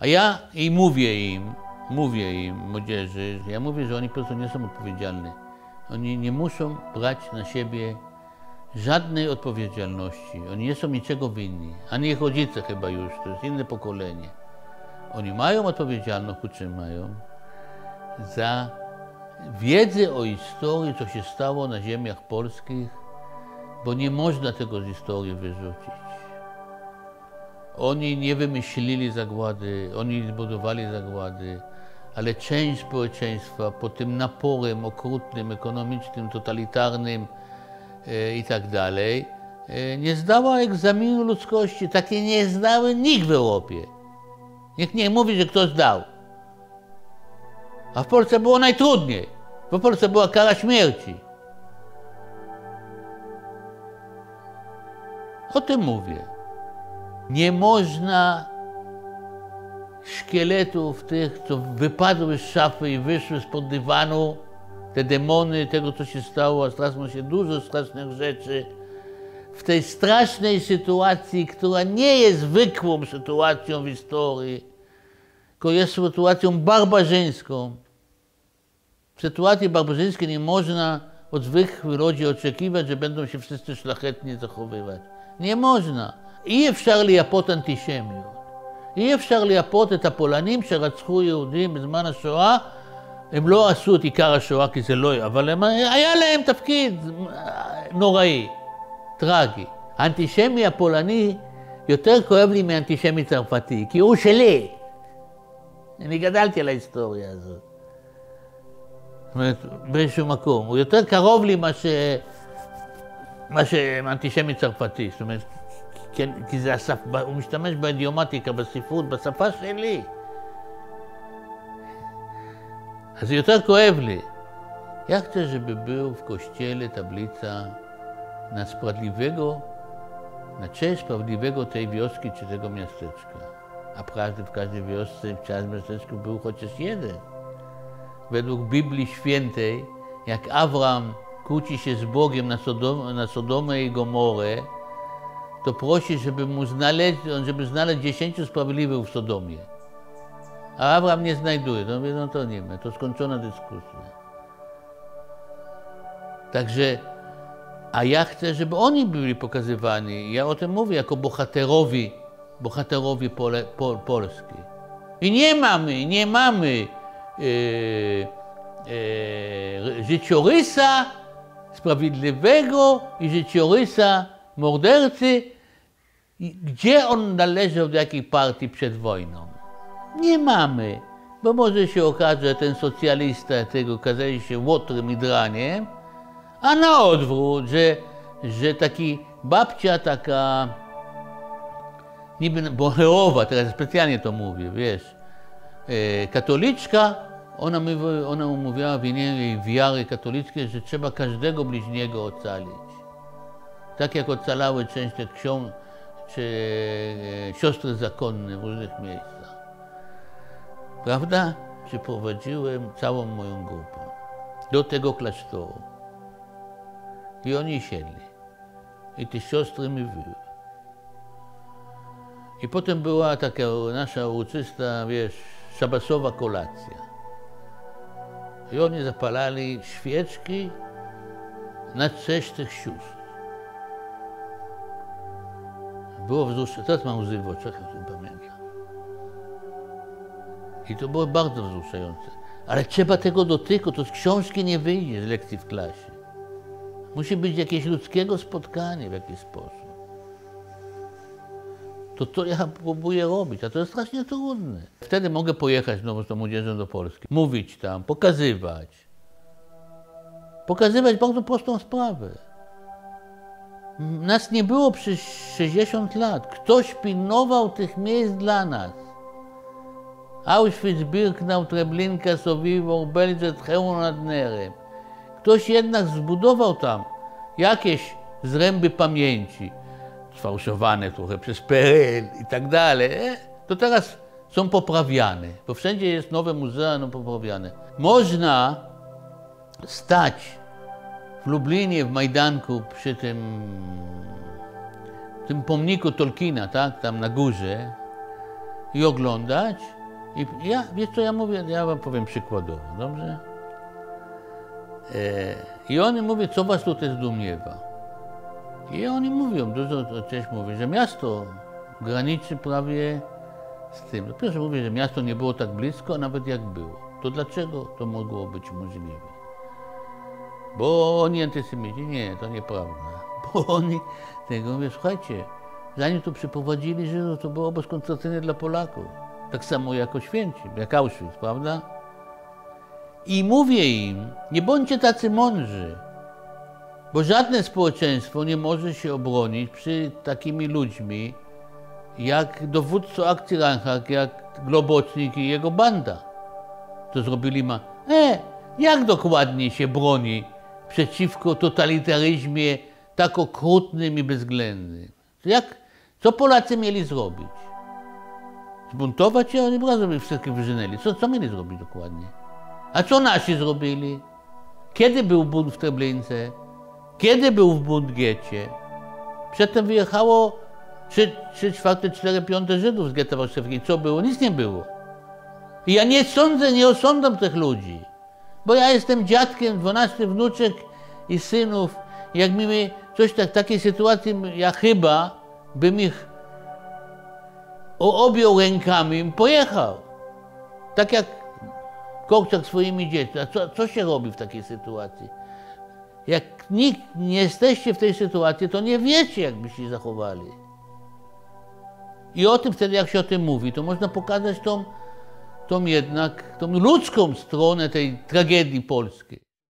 A ja i mówię im, młodzieży, ja mówię, że oni po prostu nie są odpowiedzialni. Oni nie muszą brać na siebie żadnej odpowiedzialności. Oni nie są niczego winni. Ani ich rodzice chyba już, to jest inne pokolenie. Oni mają odpowiedzialność, mają za wiedzę o historii, co się stało na ziemiach polskich, bo nie można tego z historii wyrzucić. Oni nie wymyślili zagłady, oni zbudowali zagłady, ale część społeczeństwa pod tym naporem okrutnym, ekonomicznym, totalitarnym i tak dalej, nie zdała egzaminu ludzkości. Takie nie zdały nikt w Europie. Niech nie mówi, że ktoś zdał. A w Polsce było najtrudniej, bo w Polsce była kara śmierci. O tym mówię. Nie można szkieletów tych, co wypadły z szafy i wyszły spod dywanu, te demony tego, co się stało, a straszno się dużo strasznych rzeczy, w tej strasznej sytuacji, która nie jest zwykłą sytuacją w historii, tylko jest sytuacją barbarzyńską. W sytuacji barbarzyńskiej nie można od zwykłych ludzi oczekiwać, że będą się wszyscy szlachetnie zachowywać. nie można. אי אפשר לייפות אנטישמיות. אי אפשר לייפות את הפולנים שרצחו יהודים בזמן השואה. הם לא עשו את עיקר השואה כי זה לא... אבל היה להם תפקיד נוראי, טרגי. האנטישמי הפולני יותר כואב לי מאנטישמי צרפתי, כי הוא שלי. אני גדלתי על ההיסטוריה הזאת. זאת אומרת, באיזשהו מקום. הוא יותר קרוב לי מה שאנטישמי צרפתי. זאת אומרת, כי זה הוא משתמש באידיומטיקה, בספרות, בשפה שלי. אז זה יותר כואב לי. Jak chcę, żeby był w kościele tablica na sprawiedliwego, na cześć sprawiedliwego tej wioski czy tego miasteczka. A w każdej wiosce, w każdym miasteczku był chociaż jeden. Według Biblii Świętej, jak Abraham kłóci się z Bogiem na Sodomę i Gomorę, to prosi, żeby znaleźć 10 sprawiedliwych w Sodomie. A Abraham nie znajduje. To mówi, no to nie ma, to skończona dyskusja. Także, a ja chcę, żeby oni byli pokazywani. Ja o tym mówię jako bohaterowie Polski. I nie mamy życiorysa sprawiedliwego i życiorysa mordercy, gdzie on należał do jakiej partii przed wojną. Nie mamy, bo może się okaże, że ten socjalista tego okazał się łotrem i draniem, a na odwrót, że taki babcia taka niby boherowa, teraz specjalnie to mówię, wiesz, katoliczka, ona mówiła w imieniu jej wiary katolickiej, że trzeba każdego bliźniego ocalić. Tak jak ocalały część tych czy siostry zakonne w różnych miejscach. Prawda? Przyprowadziłem całą moją grupę do tego klasztoru. I oni siedli. I te siostry mi wyły. I potem była taka nasza uroczysta, wiesz, szabasowa kolacja. I oni zapalali świeczki na cześć tych sióstr. Było wzruszające, teraz mam łzy w oczach, o tym pamiętam. I to było bardzo wzruszające. Ale trzeba tego dotykać, to z książki nie wyjdzie, z lekcji w klasie. Musi być jakieś ludzkiego spotkanie w jakiś sposób. To ja próbuję robić, a to jest strasznie trudne. Wtedy mogę pojechać znowu z tą młodzieżą do Polski, mówić tam, pokazywać. Pokazywać bardzo prostą sprawę. Nas nie było przez 60 lat. Ktoś pilnował tych miejsc dla nas. Auschwitz, Birkenau, Treblinka, Sowiwo, Belzec, Chełm nad Nerem. Ktoś jednak zbudował tam jakieś zręby pamięci, sfałszowane trochę przez PRL i tak dalej. To teraz są poprawiane, bo wszędzie jest nowe muzea, no poprawiane. Można stać w Lublinie, w Majdanku, przy tym pomniku Tolkiena, tak, tam na górze, i oglądać. I ja, wiesz co ja mówię? Ja wam powiem przykładowo, dobrze? I oni mówią, co was tutaj zdumiewa? I oni mówią, dużo część mówi, że miasto graniczy prawie z tym. Po pierwsze mówię, że miasto nie było tak blisko, a nawet jak było. To dlaczego to mogło być możliwe? Bo oni antysemici? Nie, to nieprawda. Bo oni tego mówią, słuchajcie, zanim tu przyprowadzili Żydów, to był obóz koncentracyjny dla Polaków. Tak samo jak Oświęcim, jak Auschwitz, prawda? I mówię im, nie bądźcie tacy mądrzy, bo żadne społeczeństwo nie może się obronić przy takimi ludźmi, jak dowódco akcji Reinhardt, jak Globocnik i jego banda. To zrobili jak dokładnie się broni przeciwko totalitaryzmie tak okrutnym i bezwzględnym? Co Polacy mieli zrobić? Zbuntować się? Oni razem wszystkich wyżynęli. Co mieli zrobić dokładnie? A co nasi zrobili? Kiedy był bunt w Treblince? Kiedy był bunt w getcie? Przedtem wyjechało 3/4, 4/5 Żydów z getta warszawskiego. Co było? Nic nie było. I ja nie osądzam tych ludzi, bo ja jestem dziadkiem, 12 wnuczek i synów. Jak mi coś takiej sytuacji, ja chyba bym ich objął rękami i pojechał. Tak jak Korczak swoimi dziećmi. A co się robi w takiej sytuacji? Jak nie jesteście w tej sytuacji, to nie wiecie, jak by się zachowali. I o tym wtedy, jak się o tym mówi, to można pokazać tą ludzką stronę tej tragedii polskiej.